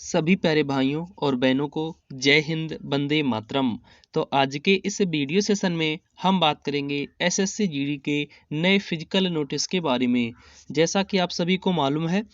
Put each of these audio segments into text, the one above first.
सभी प्यारे भाइयों और बहनों को जय हिंद, वंदे मातरम। तो आज के इस वीडियो सेशन में हम बात करेंगे एसएससी जीडी के नए फिजिकल नोटिस के बारे में। जैसा कि आप सभी को मालूम है,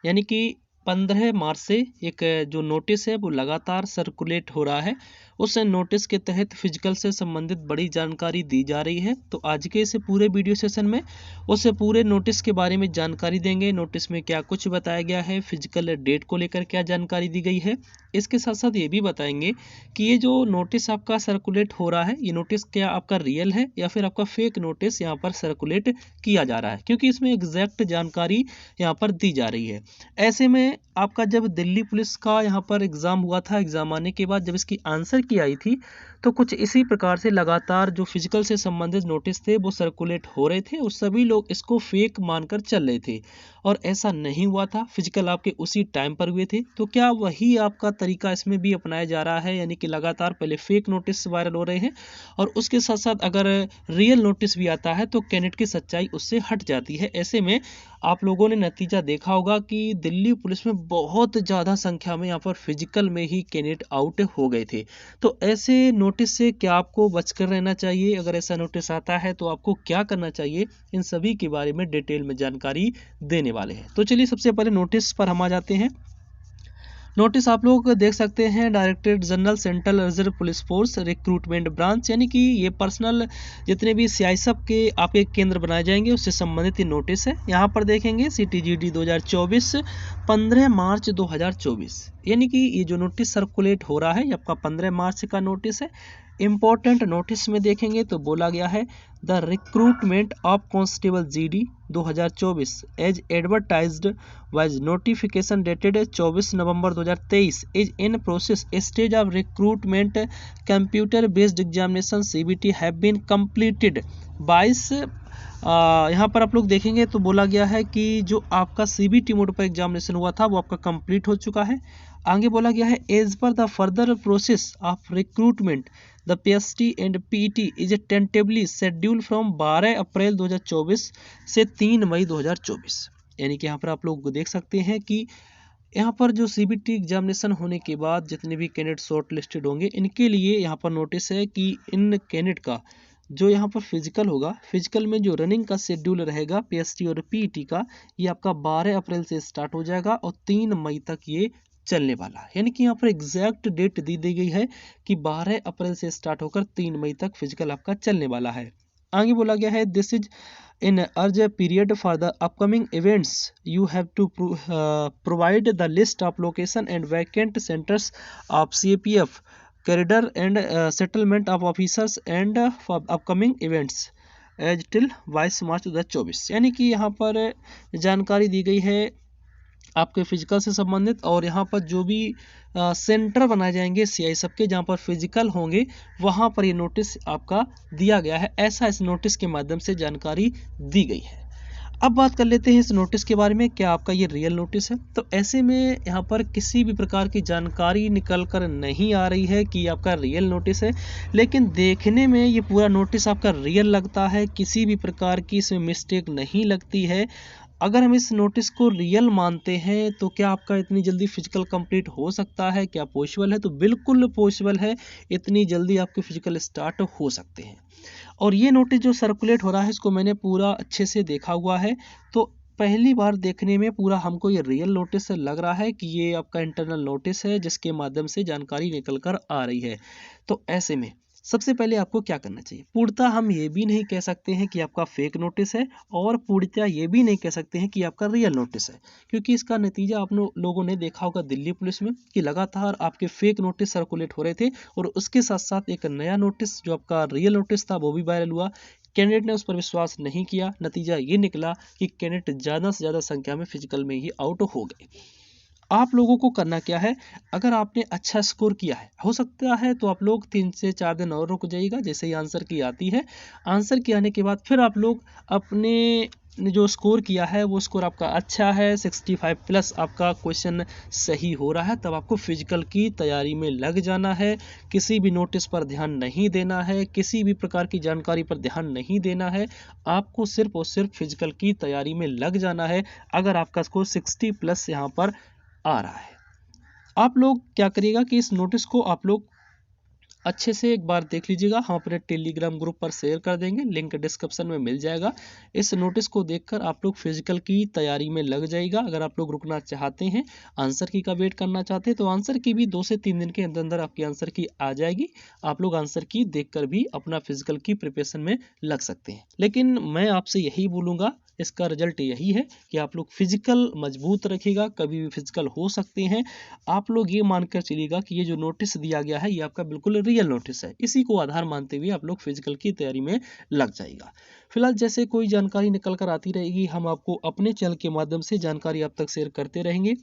यानी कि 15 मार्च से एक जो नोटिस है वो लगातार सर्कुलेट हो रहा है। उस नोटिस के तहत फिजिकल से संबंधित बड़ी जानकारी दी जा रही है। तो आज के इस पूरे वीडियो सेशन में उस पूरे नोटिस के बारे में जानकारी देंगे। नोटिस में क्या कुछ बताया गया है, फिजिकल डेट को लेकर क्या जानकारी दी गई है। इसके साथ साथ ये भी बताएंगे कि ये जो नोटिस आपका सर्कुलेट हो रहा है, ये नोटिस क्या आपका रियल है या फिर आपका फेक नोटिस यहाँ पर सर्कुलेट किया जा रहा है, क्योंकि इसमें एग्जैक्ट जानकारी यहाँ पर दी जा रही है। ऐसे में आपका जब दिल्ली पुलिस का यहाँ पर एग्जाम हुआ था, एग्जाम आने के बाद जब इसकी आंसर की आई थी तो कुछ इसी प्रकार से लगातार जो फिजिकल से संबंधित नोटिस थे वो सर्कुलेट हो रहे थे और सभी लोग इसको फेक मानकर चल रहे थे। और ऐसा नहीं हुआ था, फिजिकल आपके उसी टाइम पर हुए थे। तो क्या वही आपका तरीका इसमें भी अपनाया जा रहा है, यानी कि लगातार पहले फेक नोटिस वायरल हो रहे हैं और उसके साथ साथ अगर रियल नोटिस भी आता है तो कैंडिडेट की सच्चाई उससे हट जाती है। ऐसे में आप लोगों ने नतीजा देखा होगा कि दिल्ली पुलिस में बहुत ज़्यादा संख्या में यहाँ पर फिजिकल में ही कैंडिडेट आउट हो गए थे। तो ऐसे नोटिस से क्या आपको बचकर रहना चाहिए, अगर ऐसा नोटिस आता है तो आपको क्या करना चाहिए, इन सभी के बारे में डिटेल में जानकारी देने वाले हैं। तो चलिए सबसे पहले नोटिस पर हम आ जाते हैं। नोटिस आप लोग देख सकते हैं, directorate general central reserve police force recruitment branch, यानी कि ये पर्सनल जितने भी सीआईएसएफ के आपके केंद्र बनाए जाएंगे उससे संबंधित ये नोटिस है। यहाँ पर देखेंगे सीटीजीडी 2024 15 मार्च 2024, यानी कि ये जो नोटिस सर्कुलेट हो रहा है ये आपका 15 मार्च का नोटिस है। इम्पोर्टेंट नोटिस में देखेंगे तो बोला गया है the recruitment of constable GD 2024 as advertised vide notification dated 24 November 2023 is in process stage of recruitment computer based examination CBT have been completed 22। यहाँ पर आप लोग देखेंगे तो बोला गया है कि जो आपका सीबीटी मोड पर एग्जामिनेशन हुआ था वो आपका कंप्लीट हो चुका है। आगे बोला गया है as per the further process of recruitment the PST and PET is tentatively schedule from 12 April 2024 से 3 मई 2024। यानी कि यहाँ पर आप लोग देख सकते हैं कि यहाँ पर जो सीबीटी एग्जामिनेशन होने के बाद जितने भी कैंडिडेट शॉर्ट लिस्टेड होंगे इनके लिए यहाँ पर नोटिस है कि इन कैंडिडेट का जो यहाँ पर फिजिकल होगा, फिजिकल में जो रनिंग का शेड्यूल रहेगा पीएसटी और पीईटी का, ये आपका 12 अप्रैल से स्टार्ट हो जाएगा और 3 मई तक ये चलने वाला है। यानी कि यहाँ पर एग्जैक्ट डेट दी गई है कि 12 अप्रैल से स्टार्ट होकर 3 मई तक फिजिकल आपका चलने वाला है। आगे बोला गया है this is in urge period for the upcoming events you have to provide the list of location and vacant centres of CAPF corridor and settlement of officers and for upcoming events as till 22 March 2024। यानी कि यहाँ पर जानकारी दी गई है आपके physical से संबंधित, और यहाँ पर जो भी सेंटर बनाए जाएंगे सीआईएसएफ के जहाँ पर फिजिकल होंगे वहाँ पर ये नोटिस आपका दिया गया है। ऐसा इस नोटिस के माध्यम से जानकारी दी गई है। अब बात कर लेते हैं इस नोटिस के बारे में, क्या आपका ये रियल नोटिस है। तो ऐसे में यहाँ पर किसी भी प्रकार की जानकारी निकल कर नहीं आ रही है कि आपका रियल नोटिस है, लेकिन देखने में ये पूरा नोटिस आपका रियल लगता है, किसी भी प्रकार की इसमें मिस्टेक नहीं लगती है। अगर हम इस नोटिस को रियल मानते हैं तो क्या आपका इतनी जल्दी फिजिकल कंप्लीट हो सकता है, क्या पॉसिबल है? तो बिल्कुल पॉसिबल है, इतनी जल्दी आपके फिजिकल स्टार्ट हो सकते हैं। और ये नोटिस जो सर्कुलेट हो रहा है इसको मैंने पूरा अच्छे से देखा हुआ है, तो पहली बार देखने में पूरा हमको ये रियल नोटिस लग रहा है कि ये आपका इंटरनल नोटिस है जिसके माध्यम से जानकारी निकल कर आ रही है। तो ऐसे में सबसे पहले आपको क्या करना चाहिए, पूर्णतः हम ये भी नहीं कह सकते हैं कि आपका फेक नोटिस है और पूर्णतः ये भी नहीं कह सकते हैं कि आपका रियल नोटिस है, क्योंकि इसका नतीजा आप लोगों ने देखा होगा दिल्ली पुलिस में कि लगातार आपके फेक नोटिस सर्कुलेट हो रहे थे और उसके साथ साथ एक नया नोटिस जो आपका रियल नोटिस था वो भी वायरल हुआ। कैंडिडेट ने उस पर विश्वास नहीं किया, नतीजा ये निकला कि कैंडिडेट ज़्यादा से ज़्यादा संख्या में फिजिकल में ही आउट हो गए। आप लोगों को करना क्या है, अगर आपने अच्छा स्कोर किया है, हो सकता है तो आप लोग 3 से 4 दिन और रुक जाइएगा। जैसे ही आंसर की आती है, आंसर की आने के बाद फिर आप लोग अपने जो स्कोर किया है वो स्कोर आपका अच्छा है, 65 प्लस आपका क्वेश्चन सही हो रहा है, तब आपको फिजिकल की तैयारी में लग जाना है। किसी भी नोटिस पर ध्यान नहीं देना है, किसी भी प्रकार की जानकारी पर ध्यान नहीं देना है, आपको सिर्फ और सिर्फ फिजिकल की तैयारी में लग जाना है। अगर आपका स्कोर 60 प्लस यहाँ पर आ रहा है, आप लोग क्या करिएगा कि इस नोटिस को आप लोग अच्छे से एक बार देख लीजिएगा। हम अपने टेलीग्राम ग्रुप पर शेयर कर देंगे, लिंक डिस्क्रिप्शन में मिल जाएगा। इस नोटिस को देखकर आप लोग फिजिकल की तैयारी में लग जाइएगा। अगर आप लोग रुकना चाहते हैं, आंसर की का वेट करना चाहते हैं, तो आंसर की भी 2 से 3 दिन के अंदर अंदर आपकी आंसर की आ जाएगी। आप लोग आंसर की देखकर भी अपना फिजिकल की प्रिपरेशन में लग सकते हैं। लेकिन मैं आपसे यही बोलूँगा, इसका रिजल्ट यही है कि आप लोग फिजिकल मजबूत रखिएगा, कभी भी फिजिकल हो सकते हैं। आप लोग ये मानकर चलिएगा कि ये जो नोटिस दिया गया है ये आपका बिल्कुल रियल नोटिस है। इसी को आधार मानते हुए आप लोग फिजिकल की तैयारी में लग जाएगा। फिलहाल जैसे कोई जानकारी निकल कर आती रहेगी, हम आपको अपने चैनल के माध्यम से जानकारी आप तक शेयर करते रहेंगे।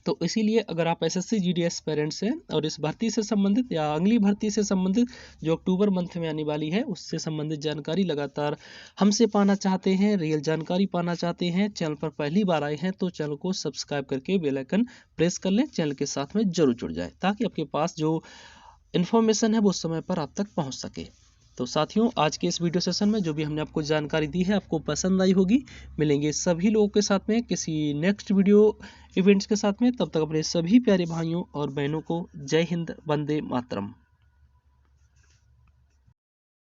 तो इसीलिए अगर आप एसएससी जीडी एस्पिरेंट्स हैं और इस भर्ती से संबंधित या अगली भर्ती से संबंधित जो अक्टूबर मंथ में आने वाली है उससे संबंधित जानकारी लगातार हमसे पाना चाहते हैं, रियल जानकारी पाना चाहते हैं, चैनल पर पहली बार आए हैं तो चैनल को सब्सक्राइब करके बेल आइकन प्रेस कर लें, चैनल के साथ में जरूर जुड़ जाए ताकि आपके पास जो इन्फॉर्मेशन है वो समय पर आप तक पहुँच सके। तो साथियों, आज के इस वीडियो सेशन में जो भी हमने आपको जानकारी दी है आपको पसंद आई होगी। मिलेंगे सभी लोगों के साथ में किसी नेक्स्ट वीडियो इवेंट्स के साथ में। तब तक अपने सभी प्यारे भाइयों और बहनों को जय हिंद, वंदे मातरम।